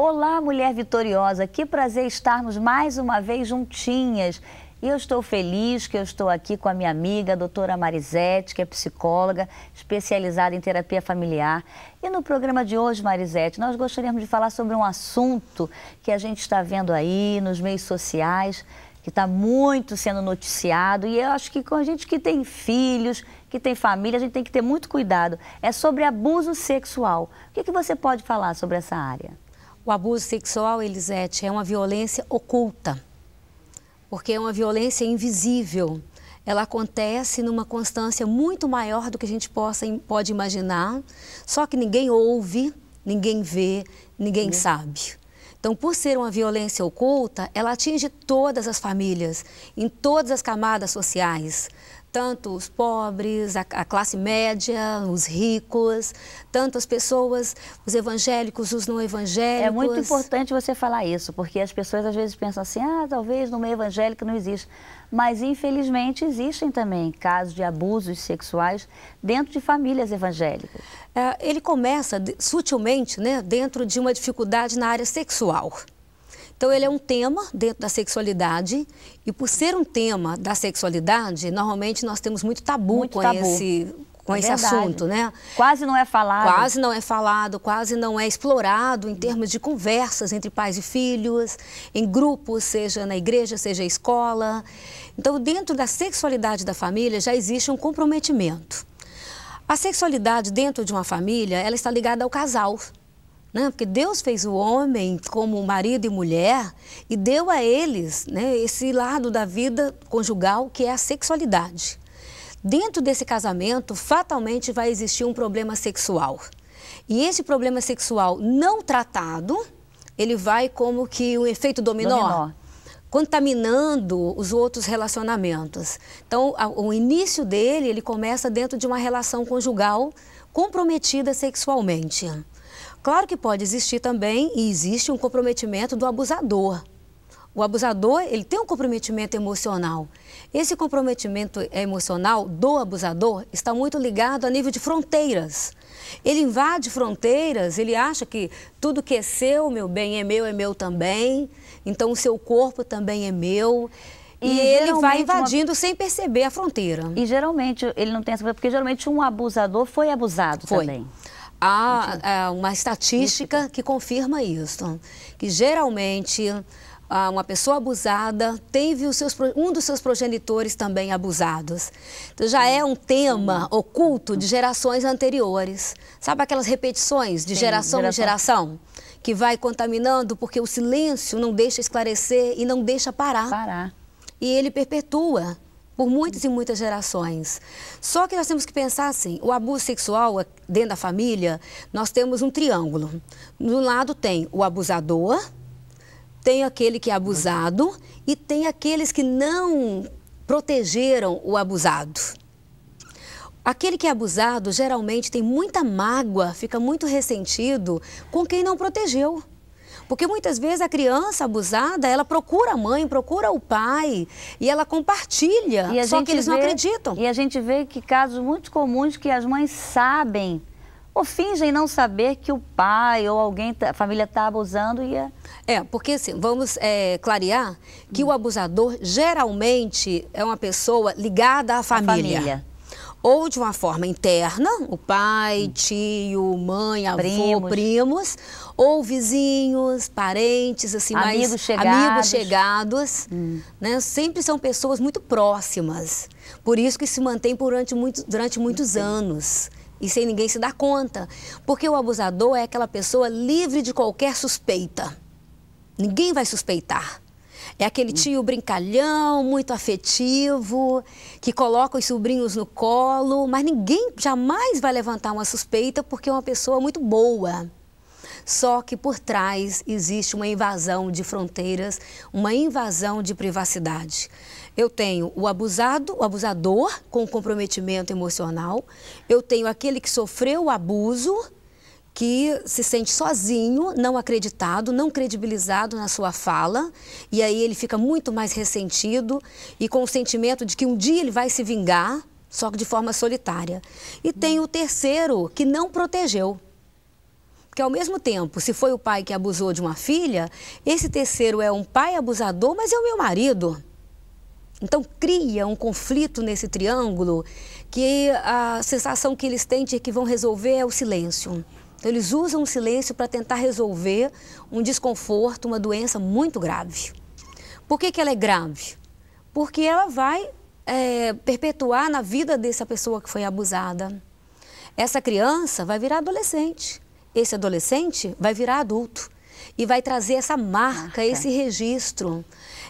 Olá, mulher vitoriosa, que prazer estarmos mais uma vez juntinhas. E eu estou feliz que eu estou aqui com a minha amiga, a doutora Marisete, que é psicóloga, especializada em terapia familiar. E no programa de hoje, Marisete, nós gostaríamos de falar sobre um assunto que a gente está vendo aí nos meios sociais, que está muito sendo noticiado. E eu acho que com a gente que tem filhos, que tem família, a gente tem que ter muito cuidado. É sobre abuso sexual. O que você pode falar sobre essa área? O abuso sexual, Elisete, é uma violência oculta, porque é uma violência invisível. Ela acontece numa constância muito maior do que a gente pode imaginar, só que ninguém ouve, ninguém vê, ninguém sabe. Então, por ser uma violência oculta, ela atinge todas as famílias, em todas as camadas sociais. Tanto os pobres, a classe média, os ricos, tanto as pessoas, os evangélicos, os não evangélicos. É muito importante você falar isso, porque as pessoas às vezes pensam assim, talvez no meio evangélico não existe. Mas, infelizmente, existem também casos de abusos sexuais dentro de famílias evangélicas. Ele começa sutilmente, né, dentro de uma dificuldade na área sexual. Então, ele é um tema dentro da sexualidade e, por ser um tema da sexualidade, normalmente nós temos muito tabu com esse assunto, né? Quase não é falado. Quase não é falado, quase não é explorado em termos de conversas entre pais e filhos, em grupos, seja na igreja, seja na escola. Então, dentro da sexualidade da família já existe um comprometimento. A sexualidade dentro de uma família, ela está ligada ao casal. Né? Porque Deus fez o homem como marido e mulher e deu a eles, né, esse lado da vida conjugal que é a sexualidade. Dentro desse casamento, fatalmente vai existir um problema sexual. E esse problema sexual não tratado, ele vai como que um efeito dominó. Contaminando os outros relacionamentos. Então, o início dele, ele começa dentro de uma relação conjugal comprometida sexualmente. Claro que pode existir também, e existe um comprometimento do abusador. O abusador, ele tem um comprometimento emocional. Esse comprometimento emocional do abusador está muito ligado a nível de fronteiras. Ele invade fronteiras, ele acha que tudo que é seu, meu bem, é meu também. Então, o seu corpo também é meu. E ele vai invadindo sem perceber a fronteira. E geralmente, ele não tem essa... Porque geralmente um abusador foi abusado também. Há uma estatística que confirma isso, que geralmente uma pessoa abusada teve um dos seus progenitores também abusados. Então já é um tema oculto de gerações anteriores. Sabe aquelas repetições de geração em geração? Que vai contaminando porque o silêncio não deixa esclarecer e não deixa parar. E ele perpetua por muitas e muitas gerações. Só que nós temos que pensar assim, o abuso sexual dentro da família, nós temos um triângulo. Do lado tem o abusador, tem aquele que é abusado e tem aqueles que não protegeram o abusado. Aquele que é abusado geralmente tem muita mágoa, fica muito ressentido com quem não protegeu. Porque muitas vezes a criança abusada, ela procura a mãe, procura o pai e ela compartilha, só que eles não acreditam. E a gente vê que casos muito comuns que as mães sabem ou fingem não saber que o pai ou alguém, a família está abusando e porque assim, vamos clarear que o abusador geralmente é uma pessoa ligada à família. Ou de uma forma interna, o pai, tio, mãe, avô, primos, ou vizinhos, parentes, assim, amigos chegados, né? Sempre são pessoas muito próximas. Por isso que se mantém durante muitos anos e sem ninguém se dar conta. Porque o abusador é aquela pessoa livre de qualquer suspeita. Ninguém vai suspeitar. É aquele tio brincalhão, muito afetivo, que coloca os sobrinhos no colo, mas ninguém jamais vai levantar uma suspeita porque é uma pessoa muito boa. Só que por trás existe uma invasão de fronteiras, uma invasão de privacidade. Eu tenho o abusador com comprometimento emocional, eu tenho aquele que sofreu o abuso, que se sente sozinho, não acreditado, não credibilizado na sua fala, e aí ele fica muito mais ressentido e com o sentimento de que um dia ele vai se vingar, só que de forma solitária. E tem o terceiro, que não protegeu. Porque ao mesmo tempo, se foi o pai que abusou de uma filha, esse terceiro é um pai abusador, mas é o meu marido. Então cria um conflito nesse triângulo que a sensação que eles têm de que vão resolver é o silêncio. Então eles usam o silêncio para tentar resolver um desconforto, uma doença muito grave. Por que ela é grave? Porque ela vai perpetuar na vida dessa pessoa que foi abusada. Essa criança vai virar adolescente. Esse adolescente vai virar adulto e vai trazer essa marca, esse registro.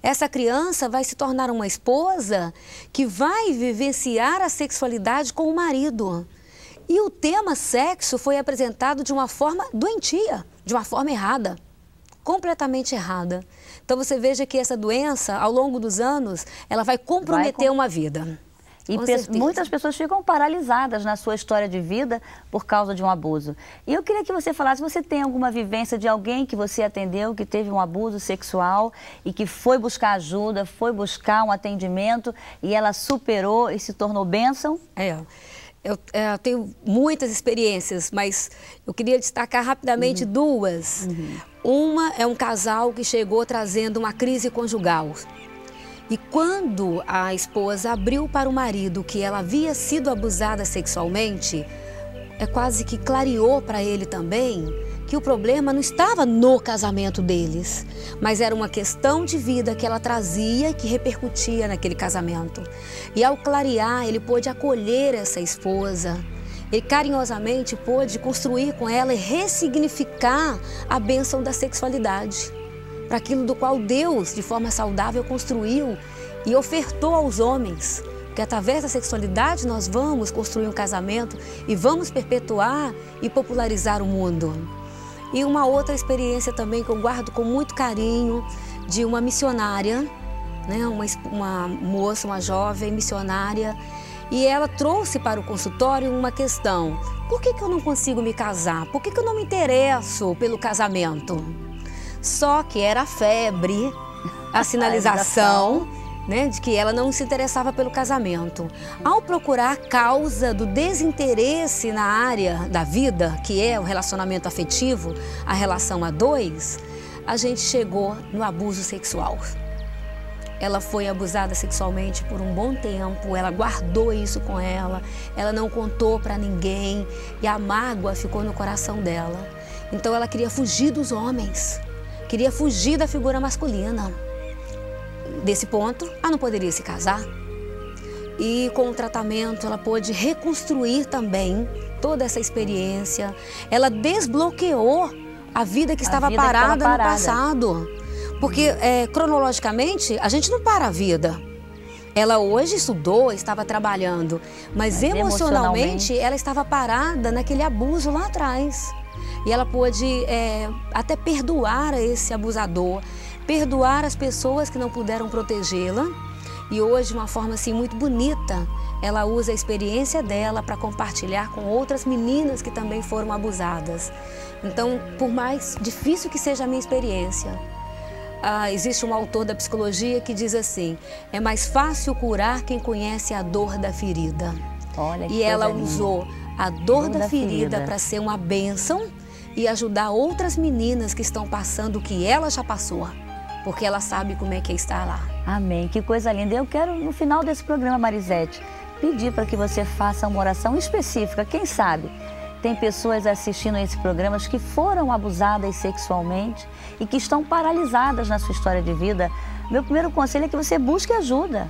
Essa criança vai se tornar uma esposa que vai vivenciar a sexualidade com o marido. E o tema sexo foi apresentado de uma forma doentia, de uma forma errada, completamente errada. Então você veja que essa doença, ao longo dos anos, ela vai comprometer uma vida. E muitas pessoas ficam paralisadas na sua história de vida por causa de um abuso. E eu queria que você falasse, você tem alguma vivência de alguém que você atendeu, que teve um abuso sexual e que foi buscar ajuda, foi buscar um atendimento e ela superou e se tornou bênção? Eu tenho muitas experiências, mas eu queria destacar rapidamente duas. Uma é um casal que chegou trazendo uma crise conjugal. E quando a esposa abriu para o marido que ela havia sido abusada sexualmente, quase que clareou para ele também que o problema não estava no casamento deles, mas era uma questão de vida que ela trazia e que repercutia naquele casamento. E ao clarear, ele pôde acolher essa esposa. Ele carinhosamente pôde construir com ela e ressignificar a bênção da sexualidade, para aquilo do qual Deus, de forma saudável, construiu e ofertou aos homens. Porque através da sexualidade nós vamos construir um casamento e vamos perpetuar e popularizar o mundo. E uma outra experiência também que eu guardo com muito carinho, de uma missionária, né, uma moça, uma jovem missionária, e ela trouxe para o consultório uma questão: por que eu não consigo me casar? Por que eu não me interesso pelo casamento? Só que era febre, a sinalização, né, de que ela não se interessava pelo casamento. Ao procurar a causa do desinteresse na área da vida, que é o relacionamento afetivo, a relação a dois, a gente chegou no abuso sexual. Ela foi abusada sexualmente por um bom tempo, ela guardou isso com ela não contou para ninguém e a mágoa ficou no coração dela. Então ela queria fugir dos homens. Queria fugir da figura masculina. Desse ponto, ela não poderia se casar. E com o tratamento, ela pôde reconstruir também toda essa experiência. Ela desbloqueou a vida que estava parada no passado. Porque, cronologicamente, a gente não para a vida. Ela hoje estudou, estava trabalhando, mas emocionalmente ela estava parada naquele abuso lá atrás. E ela pôde até perdoar esse abusador, perdoar as pessoas que não puderam protegê-la. E hoje, de uma forma assim muito bonita, ela usa a experiência dela para compartilhar com outras meninas que também foram abusadas. Então, por mais difícil que seja a minha experiência, existe um autor da psicologia que diz assim: é mais fácil curar quem conhece a dor da ferida. Olha, e ela usou a dor da ferida para ser uma bênção e ajudar outras meninas que estão passando o que ela já passou, porque ela sabe como é que é estar lá. Amém, que coisa linda. Eu quero, no final desse programa, Marisete, pedir para que você faça uma oração específica. Quem sabe tem pessoas assistindo a esse programa que foram abusadas sexualmente e que estão paralisadas na sua história de vida. Meu primeiro conselho é que você busque ajuda.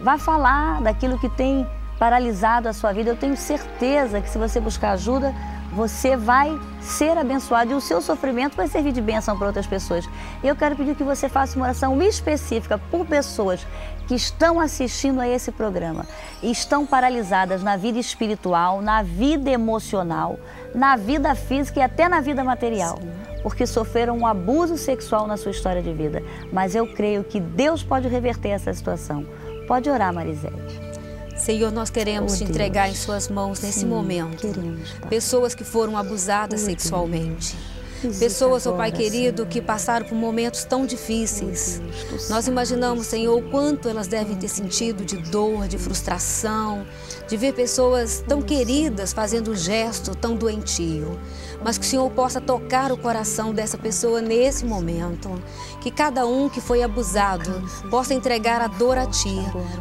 Vá falar daquilo que tem paralisado a sua vida. Eu tenho certeza que se você buscar ajuda, você vai ser abençoado e o seu sofrimento vai servir de bênção para outras pessoas. Eu quero pedir que você faça uma oração específica por pessoas que estão assistindo a esse programa e estão paralisadas na vida espiritual, na vida emocional, na vida física e até na vida material, porque sofreram um abuso sexual na sua história de vida. Mas eu creio que Deus pode reverter essa situação. Pode orar, Marisete. Senhor, nós queremos te entregar em suas mãos nesse momento. Pessoas que foram abusadas sexualmente. Pessoas, ó Pai querido, que passaram por momentos tão difíceis. Nós imaginamos, Senhor, o quanto elas devem ter sentido de dor, de frustração, de ver pessoas tão queridas fazendo um gesto tão doentio, mas que o Senhor possa tocar o coração dessa pessoa nesse momento, que cada um que foi abusado possa entregar a dor a Ti,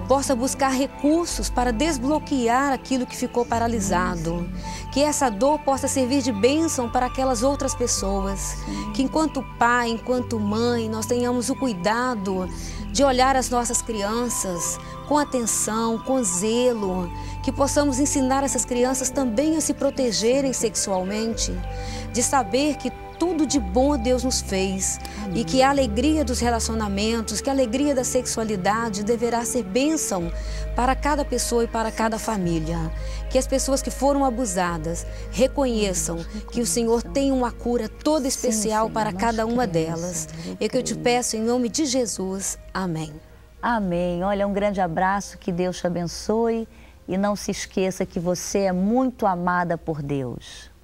possa buscar recursos para desbloquear aquilo que ficou paralisado, que essa dor possa servir de bênção para aquelas outras pessoas, que enquanto pai, enquanto mãe, nós tenhamos o cuidado de olhar as nossas crianças com atenção, com zelo, que possamos ensinar essas crianças também a se protegerem sexualmente, de saber que tudo de bom Deus nos fez. Amém. E que a alegria dos relacionamentos, que a alegria da sexualidade deverá ser bênção para cada pessoa e para cada família. Que as pessoas que foram abusadas reconheçam que o Senhor tem uma cura toda especial para cada uma delas. É que eu te peço em nome de Jesus. Amém. Amém. Olha, um grande abraço, que Deus te abençoe e não se esqueça que você é muito amada por Deus.